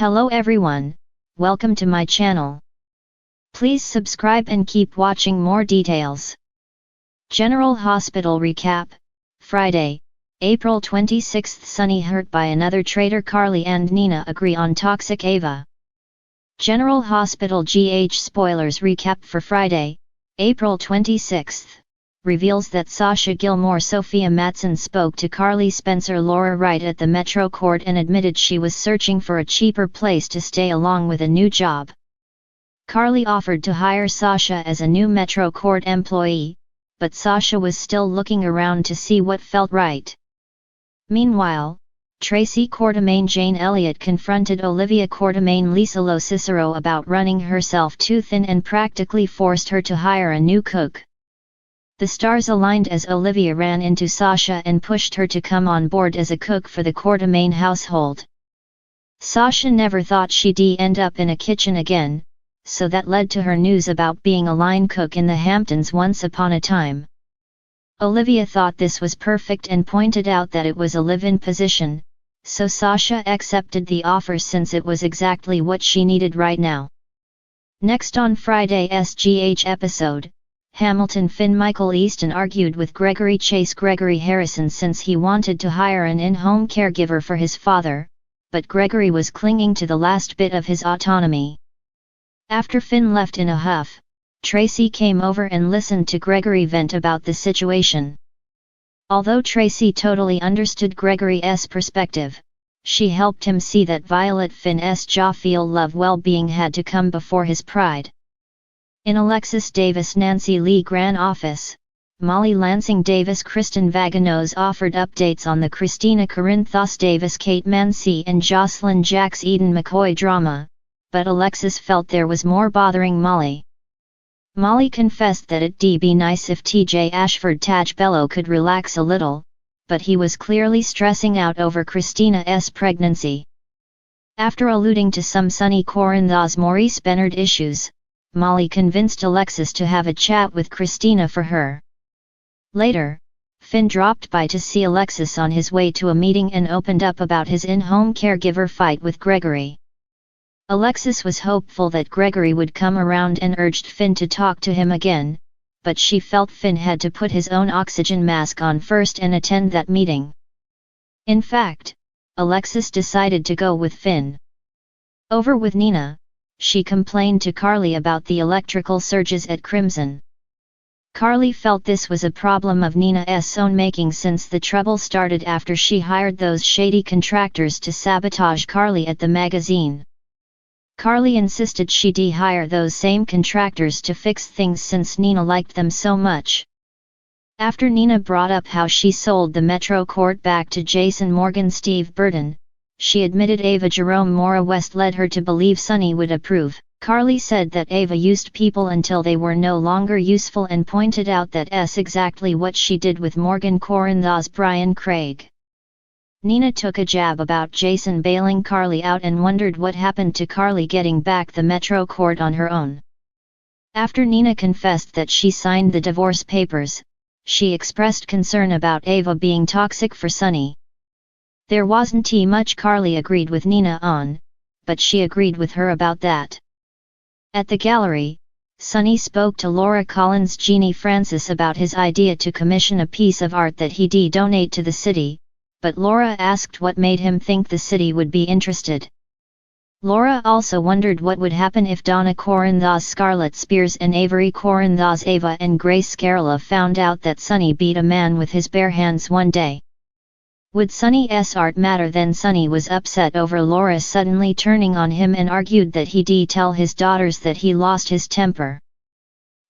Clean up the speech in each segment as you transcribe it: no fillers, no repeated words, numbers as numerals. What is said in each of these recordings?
Hello everyone, welcome to my channel. Please subscribe and keep watching more details. General Hospital Recap, Friday, April 26. Sonny hurt by another traitor. Carly and Nina agree on toxic Ava. General Hospital GH spoilers recap for Friday, April 26. Reveals that Sasha Gilmore Sophia Matson spoke to Carly Spencer Laura Wright at the Metro Court and admitted she was searching for a cheaper place to stay along with a new job. Carly offered to hire Sasha as a new Metro Court employee, but Sasha was still looking around to see what felt right. Meanwhile, Tracy Quartermaine Jane Elliott confronted Olivia Quartermaine Lisa Lo Cicero about running herself too thin and practically forced her to hire a new cook. The stars aligned as Olivia ran into Sasha and pushed her to come on board as a cook for the Quartermaine household. Sasha never thought she'd end up in a kitchen again, so that led to her news about being a line cook in the Hamptons once upon a time. Olivia thought this was perfect and pointed out that it was a live-in position, so Sasha accepted the offer since it was exactly what she needed right now. Next on Friday's GH episode, Hamilton Finn Michael Easton argued with Gregory Chase Gregory Harrison since he wanted to hire an in-home caregiver for his father, but Gregory was clinging to the last bit of his autonomy. After Finn left in a huff, Tracy came over and listened to Gregory vent about the situation. Although Tracy totally understood Gregory's perspective, she helped him see that Violet Finn's jovial love well-being had to come before his pride. In Alexis Davis Nancy Lee Gran office, Molly Lansing Davis Kristen Vaganos offered updates on the Christina Corinthos Davis Kate Mancy and Jocelyn Jax Eden McCoy drama, but Alexis felt there was more bothering Molly. Molly confessed that it'd be nice if TJ Ashford Taj Bello could relax a little, but he was clearly stressing out over Christina's pregnancy. After alluding to some Sonny Corinthos Maurice Benard issues, Molly convinced Alexis to have a chat with Christina for her. Later, Finn dropped by to see Alexis on his way to a meeting and opened up about his in-home caregiver fight with Gregory. Alexis was hopeful that Gregory would come around and urged Finn to talk to him again, but she felt Finn had to put his own oxygen mask on first and attend that meeting. In fact, Alexis decided to go with Finn. Over with Nina, she complained to Carly about the electrical surges at Crimson. Carly felt this was a problem of Nina's own making since the trouble started after she hired those shady contractors to sabotage Carly at the magazine. Carly insisted she'd hire those same contractors to fix things since Nina liked them so much. After Nina brought up how she sold the Metro Court back to Jason Morgan Steve Burton, she admitted Ava Jerome Mora West led her to believe Sonny would approve. Carly said that Ava used people until they were no longer useful and pointed out that's exactly what she did with Morgan Corinthos Brian Craig. Nina took a jab about Jason bailing Carly out and wondered what happened to Carly getting back the Metro Court on her own. After Nina confessed that she signed the divorce papers, she expressed concern about Ava being toxic for Sonny. There wasn't much Carly agreed with Nina on, but she agreed with her about that. At the gallery, Sonny spoke to Laura Collins Jeannie Francis about his idea to commission a piece of art that he'd donate to the city, but Laura asked what made him think the city would be interested. Laura also wondered what would happen if Donna Corinthos Scarlett Spears and Avery Corinthos Ava and Grace Scarla found out that Sonny beat a man with his bare hands one day. Would Sonny's art matter then? Sonny was upset over Laura suddenly turning on him and argued that he'd tell his daughters that he lost his temper.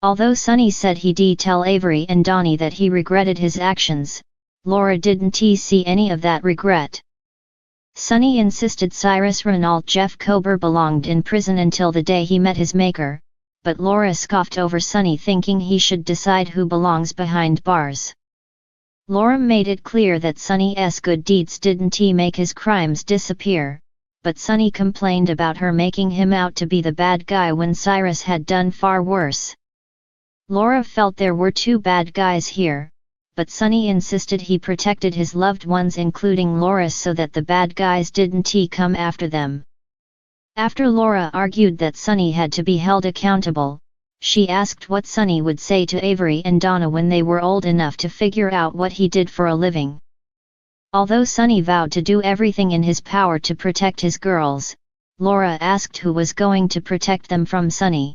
Although Sonny said he'd tell Avery and Donnie that he regretted his actions, Laura didn't see any of that regret. Sonny insisted Cyrus Renault Jeff Kober belonged in prison until the day he met his maker, but Laura scoffed over Sonny thinking he should decide who belongs behind bars. Laura made it clear that Sonny's good deeds didn't make his crimes disappear, but Sonny complained about her making him out to be the bad guy when Cyrus had done far worse. Laura felt there were two bad guys here, but Sonny insisted he protected his loved ones including Laura so that the bad guys didn't come after them. After Laura argued that Sonny had to be held accountable, she asked what Sonny would say to Avery and Donna when they were old enough to figure out what he did for a living. Although Sonny vowed to do everything in his power to protect his girls, Laura asked who was going to protect them from Sonny.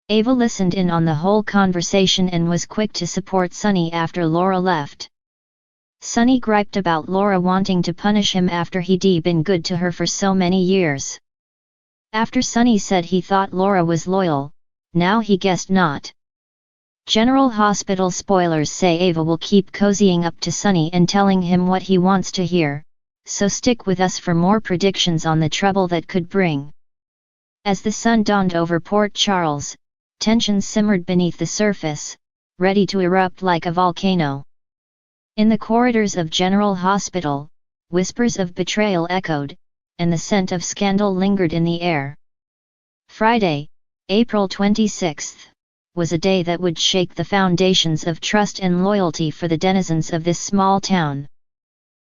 Ava listened in on the whole conversation and was quick to support Sonny after Laura left. Sonny griped about Laura wanting to punish him after he'd been good to her for so many years. After Sonny said he thought Laura was loyal, now he guessed not. General Hospital spoilers say Ava will keep cozying up to Sonny and telling him what he wants to hear, so stick with us for more predictions on the trouble that could bring. As the sun dawned over Port Charles, tensions simmered beneath the surface, ready to erupt like a volcano. In the corridors of General Hospital, whispers of betrayal echoed, and the scent of scandal lingered in the air. Friday, April 26th, was a day that would shake the foundations of trust and loyalty for the denizens of this small town.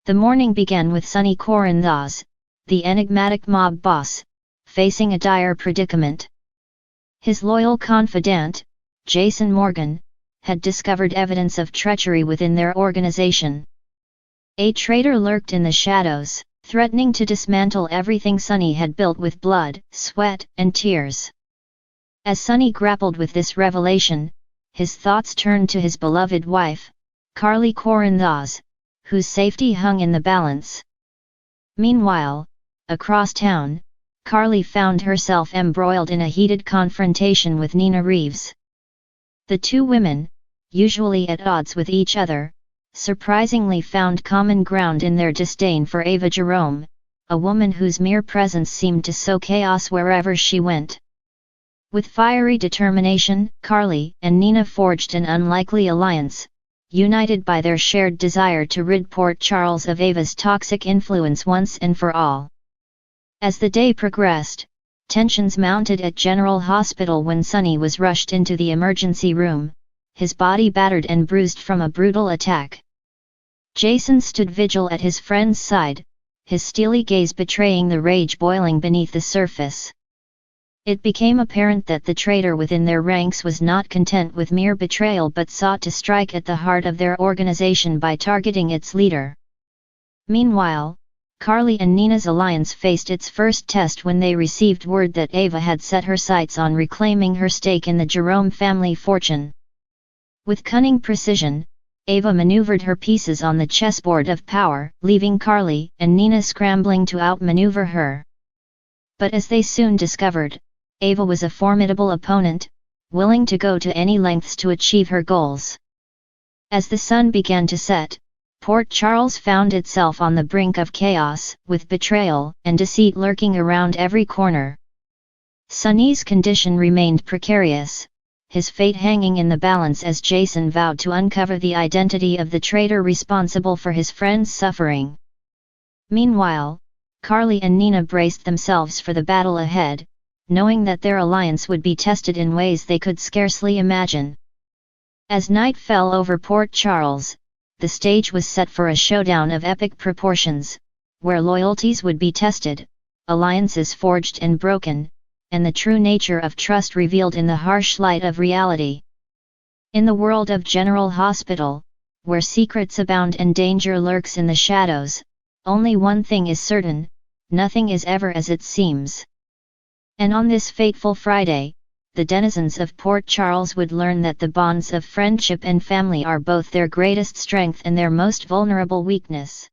The morning began with Sonny Corinthos, the enigmatic mob boss, facing a dire predicament. His loyal confidant, Jason Morgan, had discovered evidence of treachery within their organization. A traitor lurked in the shadows, threatening to dismantle everything Sonny had built with blood, sweat, and tears. As Sonny grappled with this revelation, his thoughts turned to his beloved wife, Carly Corinthos, whose safety hung in the balance. Meanwhile, across town, Carly found herself embroiled in a heated confrontation with Nina Reeves. The two women, usually at odds with each other, surprisingly found common ground in their disdain for Ava Jerome, a woman whose mere presence seemed to sow chaos wherever she went. With fiery determination, Carly and Nina forged an unlikely alliance, united by their shared desire to rid Port Charles of Ava's toxic influence once and for all. As the day progressed, tensions mounted at General Hospital when Sonny was rushed into the emergency room, his body battered and bruised from a brutal attack. Jason stood vigil at his friend's side, his steely gaze betraying the rage boiling beneath the surface. It became apparent that the traitor within their ranks was not content with mere betrayal but sought to strike at the heart of their organization by targeting its leader. Meanwhile, Carly and Nina's alliance faced its first test when they received word that Ava had set her sights on reclaiming her stake in the Jerome family fortune. With cunning precision, Ava maneuvered her pieces on the chessboard of power, leaving Carly and Nina scrambling to outmaneuver her. But as they soon discovered, Ava was a formidable opponent, willing to go to any lengths to achieve her goals. As the sun began to set, Port Charles found itself on the brink of chaos, with betrayal and deceit lurking around every corner. Sonny's condition remained precarious, his fate hanging in the balance as Jason vowed to uncover the identity of the traitor responsible for his friend's suffering. Meanwhile, Carly and Nina braced themselves for the battle ahead, knowing that their alliance would be tested in ways they could scarcely imagine. As night fell over Port Charles, the stage was set for a showdown of epic proportions, where loyalties would be tested, alliances forged and broken, and the true nature of trust revealed in the harsh light of reality. In the world of General Hospital, where secrets abound and danger lurks in the shadows, only one thing is certain: nothing is ever as it seems. And on this fateful Friday, the denizens of Port Charles would learn that the bonds of friendship and family are both their greatest strength and their most vulnerable weakness.